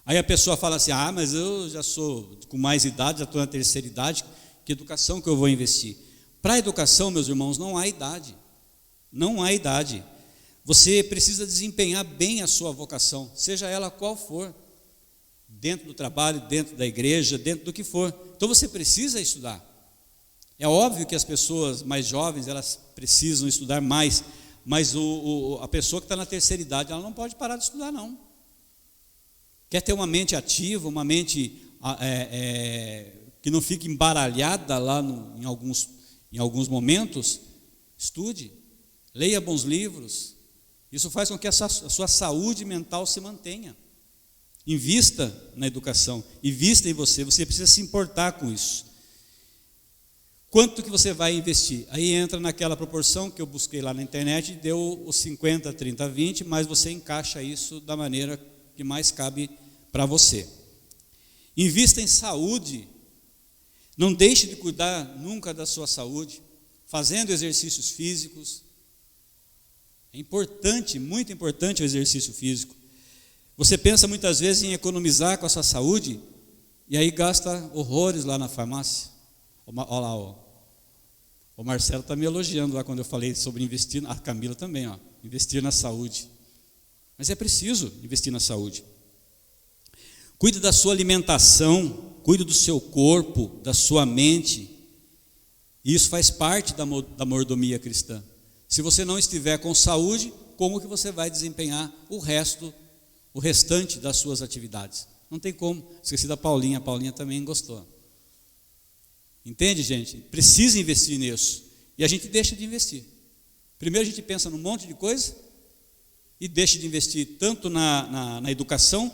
A: Aí a pessoa fala assim: ah, mas eu já sou com mais idade, já estou na terceira idade, que educação que eu vou investir? Para a educação, meus irmãos, não há idade. Não há idade. Você precisa desempenhar bem a sua vocação, seja ela qual for, dentro do trabalho, dentro da igreja, dentro do que for. Então você precisa estudar. É óbvio que as pessoas mais jovens, elas precisam estudar mais, mas a pessoa que está na terceira idade, ela não pode parar de estudar, não. Quer ter uma mente ativa, uma mente que não fique embaralhada lá em alguns momentos, estude, leia bons livros. Isso faz com que a sua saúde mental se mantenha. Invista na educação, invista em você, você precisa se importar com isso. Quanto que você vai investir? Aí entra naquela proporção que eu busquei lá na internet, deu os 50, 30, 20, mas você encaixa isso da maneira que mais cabe para você. Invista em saúde. Não deixe de cuidar nunca da sua saúde, fazendo exercícios físicos. É importante, muito importante o exercício físico. Você pensa muitas vezes em economizar com a sua saúde e aí gasta horrores lá na farmácia. Olha lá, o Marcelo está me elogiando lá quando eu falei sobre investir, a Camila também, investir na saúde. Mas é preciso investir na saúde. Cuide da sua alimentação, cuide do seu corpo, da sua mente. E isso faz parte da mordomia cristã. Se você não estiver com saúde, como que você vai desempenhar o restante das suas atividades? Não tem como. Esqueci da Paulinha, a Paulinha também gostou. Entende, gente? Precisa investir nisso. E a gente deixa de investir. Primeiro a gente pensa num monte de coisa e deixa de investir tanto na educação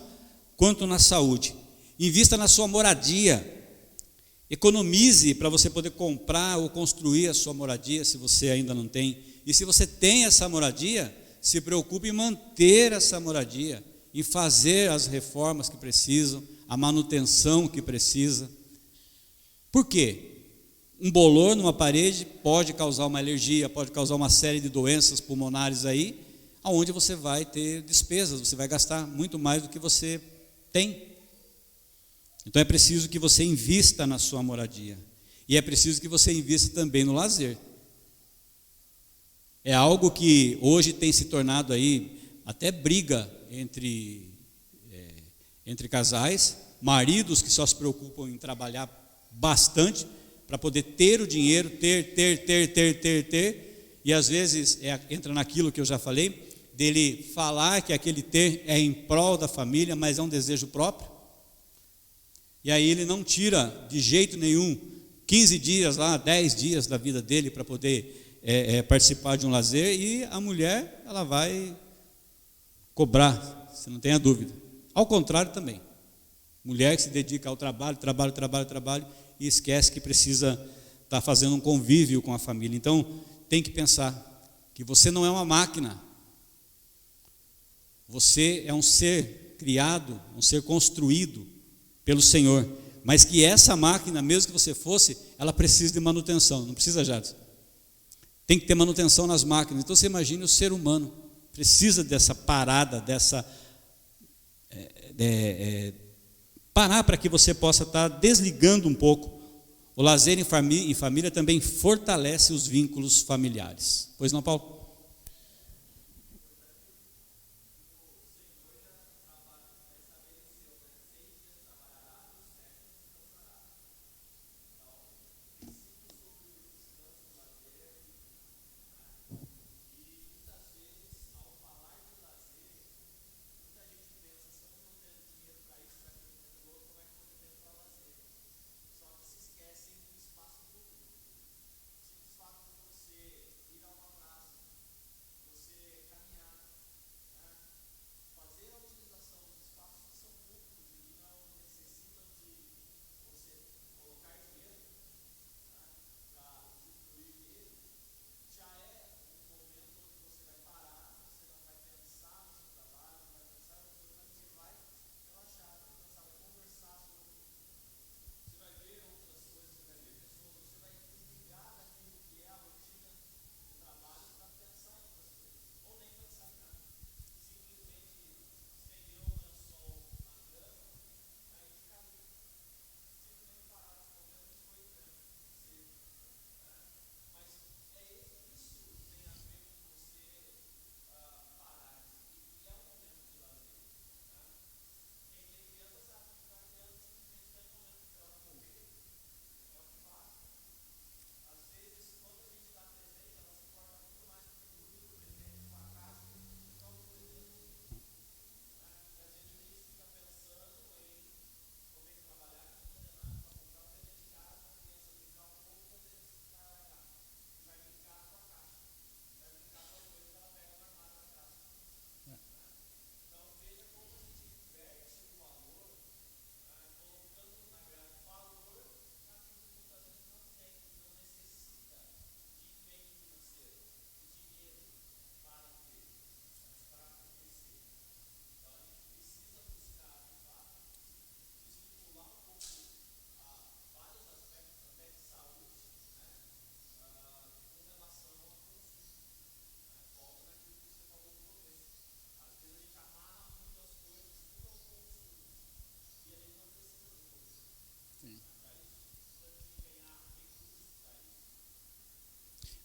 A: quanto na saúde. Invista na sua moradia. Economize para você poder comprar ou construir a sua moradia, se você ainda não tem. E se você tem essa moradia, se preocupe em manter essa moradia, em fazer as reformas que precisam, a manutenção que precisa. Por quê? Um bolor numa parede pode causar uma alergia, pode causar uma série de doenças pulmonares aí, aonde você vai ter despesas, você vai gastar muito mais do que você tem. Então é preciso que você invista na sua moradia. E é preciso que você invista também no lazer. É algo que hoje tem se tornado aí até briga entre casais, maridos que só se preocupam em trabalhar bastante para poder ter o dinheiro, ter, e às vezes entra naquilo que eu já falei, dele falar que aquele ter é em prol da família, mas é um desejo próprio. E aí ele não tira de jeito nenhum 15 dias lá, 10 dias da vida dele para poder participar de um lazer, e a mulher, ela vai cobrar, você não tenha dúvida. Ao contrário também. Mulher que se dedica ao trabalho, e esquece que precisa estar fazendo um convívio com a família. Então, tem que pensar que você não é uma máquina. Você é um ser criado, um ser construído pelo Senhor. Mas que essa máquina, mesmo que você fosse, ela precisa de manutenção. Não precisa, Jadson? Tem que ter manutenção nas máquinas. Então você imagine o ser humano. Precisa dessa parada, parar para que você possa estar desligando um pouco. O lazer em família também fortalece os vínculos familiares. Pois não, Paulo?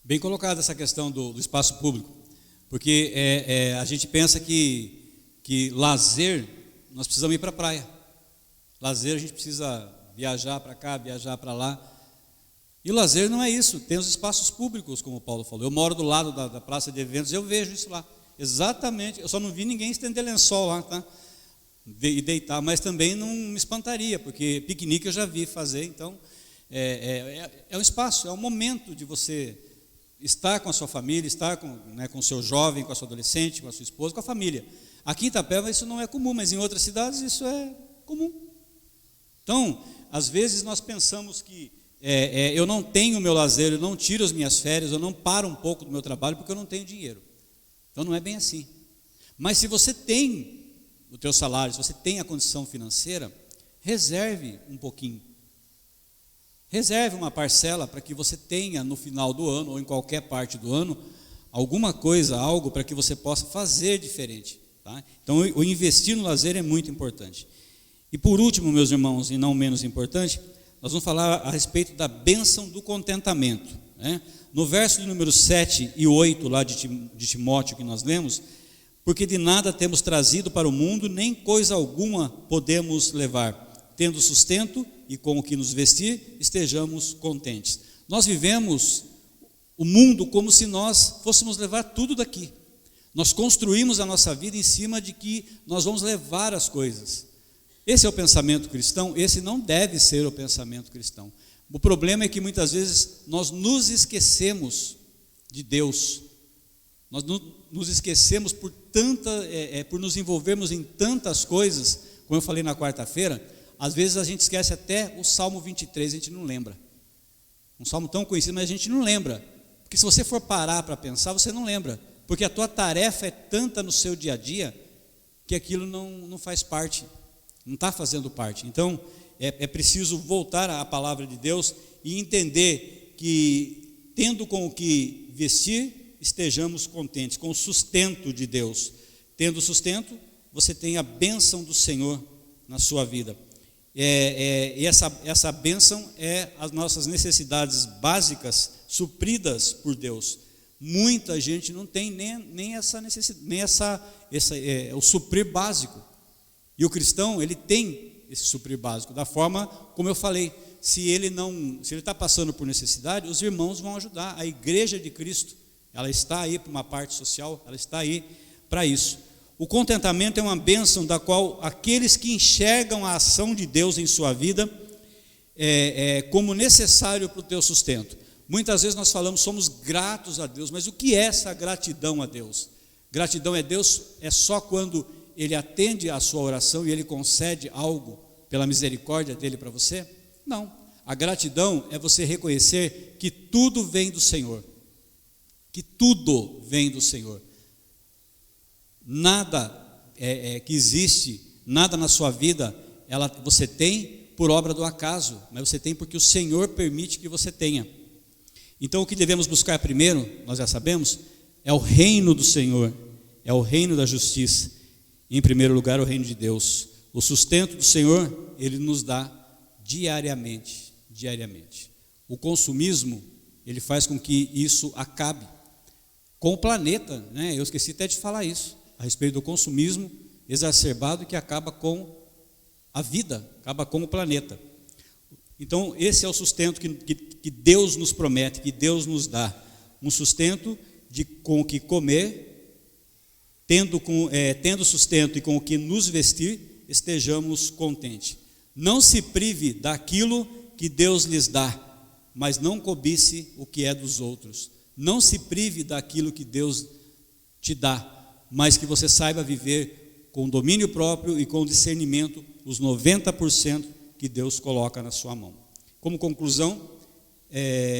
A: Bem colocada essa questão do espaço público, porque a gente pensa que lazer, nós precisamos ir para a praia. Lazer, a gente precisa viajar para cá, viajar para lá. E o lazer não é isso, tem os espaços públicos, como o Paulo falou. Eu moro do lado da praça de eventos, eu vejo isso lá. Exatamente, eu só não vi ninguém estender lençol lá, tá? E deitar, mas também não me espantaria, porque piquenique eu já vi fazer. Então, é um espaço, é um momento de você estar com a sua família, estar com o seu jovem, com a sua adolescente, com a sua esposa, com a família. Aqui em Itapeva isso não é comum, mas em outras cidades isso é comum. Então, às vezes nós pensamos que eu não tenho o meu lazer, eu não tiro as minhas férias, eu não paro um pouco do meu trabalho porque eu não tenho dinheiro. Então não é bem assim. Mas se você tem o teu salário, se você tem a condição financeira, reserve um pouquinho. Reserve uma parcela para que você tenha no final do ano ou em qualquer parte do ano alguma coisa, algo para que você possa fazer diferente. Tá? Então o investir no lazer é muito importante. E por último, meus irmãos, e não menos importante, nós vamos falar a respeito da bênção do contentamento. Né? No verso de número 7 e 8 lá de Timóteo que nós lemos, porque de nada temos trazido para o mundo, nem coisa alguma podemos levar, tendo sustento e com o que nos vestir, estejamos contentes. Nós vivemos o mundo como se nós fôssemos levar tudo daqui. Nós construímos a nossa vida em cima de que nós vamos levar as coisas. Esse é o pensamento cristão, esse não deve ser o pensamento cristão. O problema é que muitas vezes nós nos esquecemos de Deus. Nós nos esquecemos por nos envolvermos em tantas coisas, como eu falei na quarta-feira, às vezes a gente esquece até o Salmo 23, a gente não lembra. Um salmo tão conhecido, mas a gente não lembra. Porque se você for parar para pensar, você não lembra. Porque a tua tarefa é tanta no seu dia a dia, que aquilo não faz parte, não está fazendo parte. Então, é preciso voltar à palavra de Deus e entender que, tendo com o que vestir, estejamos contentes, com o sustento de Deus. Tendo sustento, você tem a bênção do Senhor na sua vida. E essa bênção é as nossas necessidades básicas supridas por Deus. Muita gente não tem nem essa necessidade, nem o suprir básico. E o cristão, ele tem esse suprir básico, da forma como eu falei. Se ele está passando por necessidade, os irmãos vão ajudar. A igreja de Cristo, ela está aí para uma parte social, ela está aí para isso. O contentamento é uma bênção da qual aqueles que enxergam a ação de Deus em sua vida como necessário para o teu sustento. Muitas vezes nós falamos, somos gratos a Deus, mas o que é essa gratidão a Deus? Gratidão a Deus é só quando Ele atende a sua oração e Ele concede algo pela misericórdia dEle para você? Não, a gratidão é você reconhecer que tudo vem do Senhor, que tudo vem do Senhor. Nada que existe, nada na sua vida, você tem por obra do acaso, mas você tem porque o Senhor permite que você tenha. Então o que devemos buscar primeiro, nós já sabemos, é o reino do Senhor, é o reino da justiça, e em primeiro lugar o reino de Deus. O sustento do Senhor, Ele nos dá diariamente. O consumismo, ele faz com que isso acabe com o planeta, né? Eu esqueci até de falar isso, a respeito do consumismo exacerbado que acaba com a vida, acaba com o planeta. Então esse é o sustento que Deus nos promete, que Deus nos dá, um sustento com o que comer, tendo sustento e com o que nos vestir, estejamos contentes. Não se prive daquilo que Deus lhes dá, mas não cobice o que é dos outros. Não se prive daquilo que Deus te dá, mas que você saiba viver com domínio próprio e com discernimento os 90% que Deus coloca na sua mão. Como conclusão,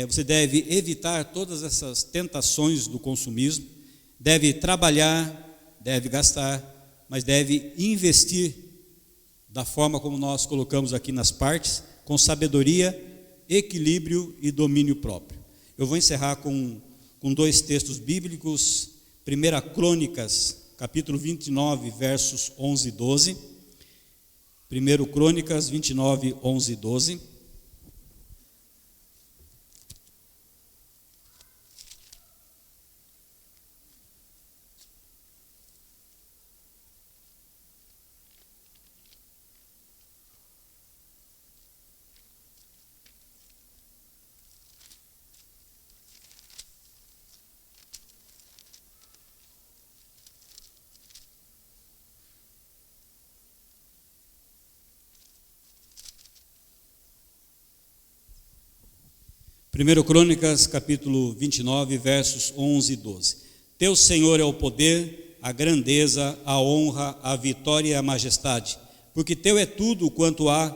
A: você deve evitar todas essas tentações do consumismo, deve trabalhar, deve gastar, mas deve investir da forma como nós colocamos aqui nas partes, com sabedoria, equilíbrio e domínio próprio. Eu vou encerrar com 2 textos bíblicos, 1 Crônicas, capítulo 29, versos 11 e 12. 1 Crônicas 29, 11 e 12. 1 Crônicas, capítulo 29, versos 11 e 12. Teu Senhor é o poder, a grandeza, a honra, a vitória e a majestade, porque teu é tudo quanto há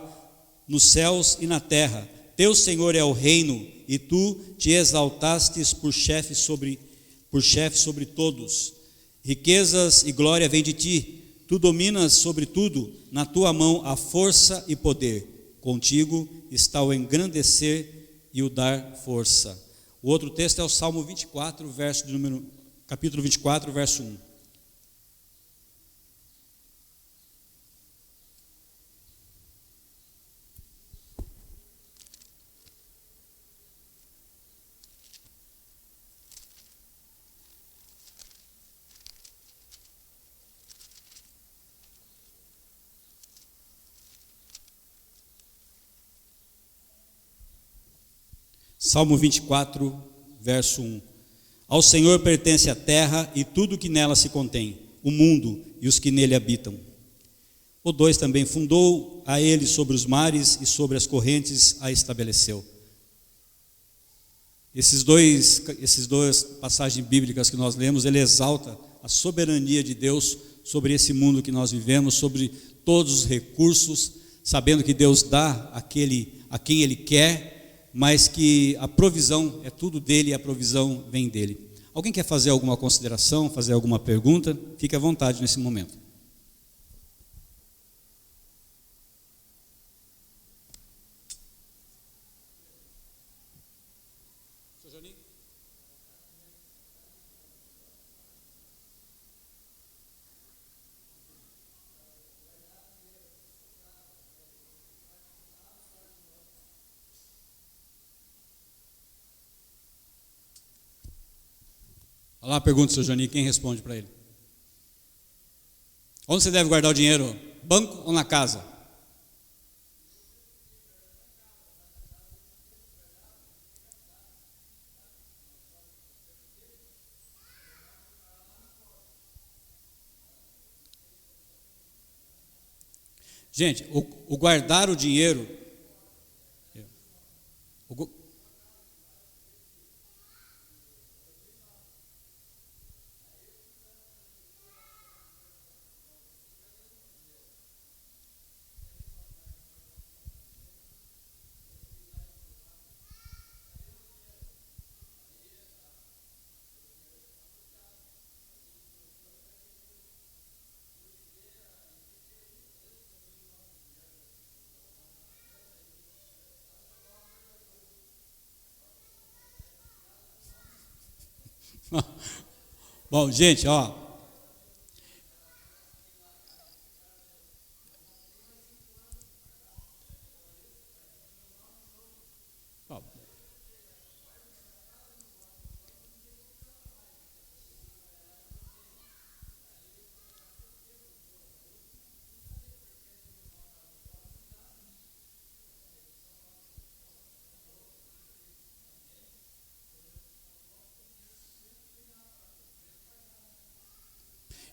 A: nos céus e na terra. Teu Senhor é o reino, e tu te exaltastes por chefe sobre todos. Riquezas e glória vêm de ti, tu dominas sobre tudo, na tua mão há força e poder. Contigo está o engrandecer e o dar força. O outro texto é o Salmo 24, capítulo 24, verso 1. Salmo 24, verso 1. Ao Senhor pertence a terra e tudo que nela se contém, o mundo e os que nele habitam. O 2 também, fundou a ele sobre os mares e sobre as correntes a estabeleceu. Esses dois passagens bíblicas que nós lemos, ele exalta a soberania de Deus sobre esse mundo que nós vivemos, sobre todos os recursos, sabendo que Deus dá a quem Ele quer, mas que a provisão é tudo dele e a provisão vem dele. Alguém quer fazer alguma consideração, fazer alguma pergunta? Fique à vontade nesse momento. Olha lá a pergunta, seu Jani, quem responde para ele? Onde você deve guardar o dinheiro? Banco ou na casa? Gente, o guardar o dinheiro... Bom, gente, ó.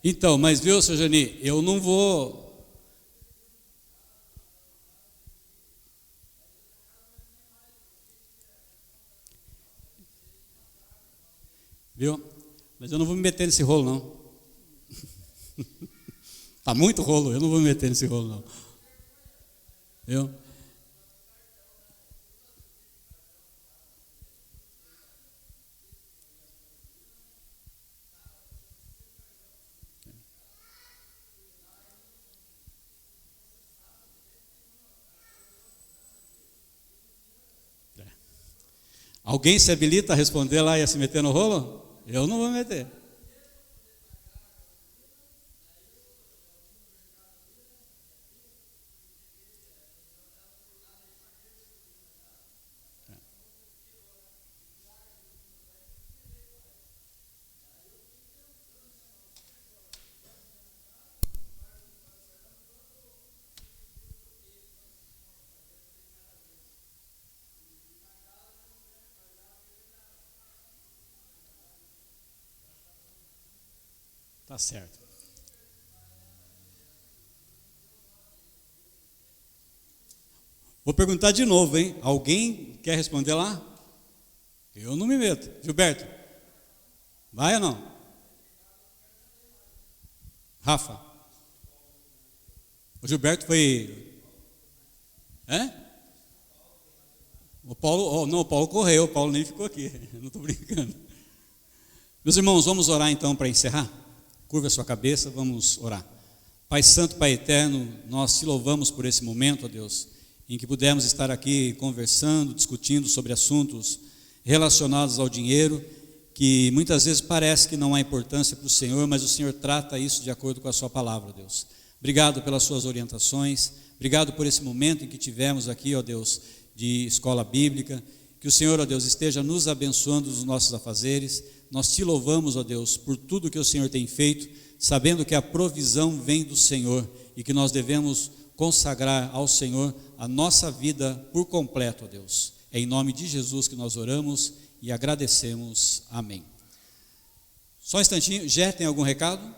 A: Então, mas viu, seu Jani, eu não vou... Viu? Mas eu não vou me meter nesse rolo, não. Tá muito rolo, eu não vou me meter nesse rolo, não. Viu? Alguém se habilita a responder lá e a se meter no rolo? Eu não vou me meter. Tá certo. Vou perguntar de novo, hein? Alguém quer responder lá? Eu não me meto. Gilberto, vai ou não? Rafa, o Gilberto foi... O Paulo, não, o Paulo correu, o Paulo nem ficou aqui, não estou brincando. Meus irmãos, vamos orar então para encerrar? Curva a sua cabeça, vamos orar. Pai Santo, Pai Eterno, nós te louvamos por esse momento, ó Deus, em que pudemos estar aqui conversando, discutindo sobre assuntos relacionados ao dinheiro, que muitas vezes parece que não há importância para o Senhor, mas o Senhor trata isso de acordo com a sua palavra, ó Deus. Obrigado pelas suas orientações, obrigado por esse momento em que tivemos aqui, ó Deus, de escola bíblica, que o Senhor, ó Deus, esteja nos abençoando nos nossos afazeres. Nós te louvamos, ó Deus, por tudo que o Senhor tem feito, sabendo que a provisão vem do Senhor e que nós devemos consagrar ao Senhor a nossa vida por completo, ó Deus. É em nome de Jesus que nós oramos e agradecemos. Amém. Só um instantinho, Jé, tem algum recado?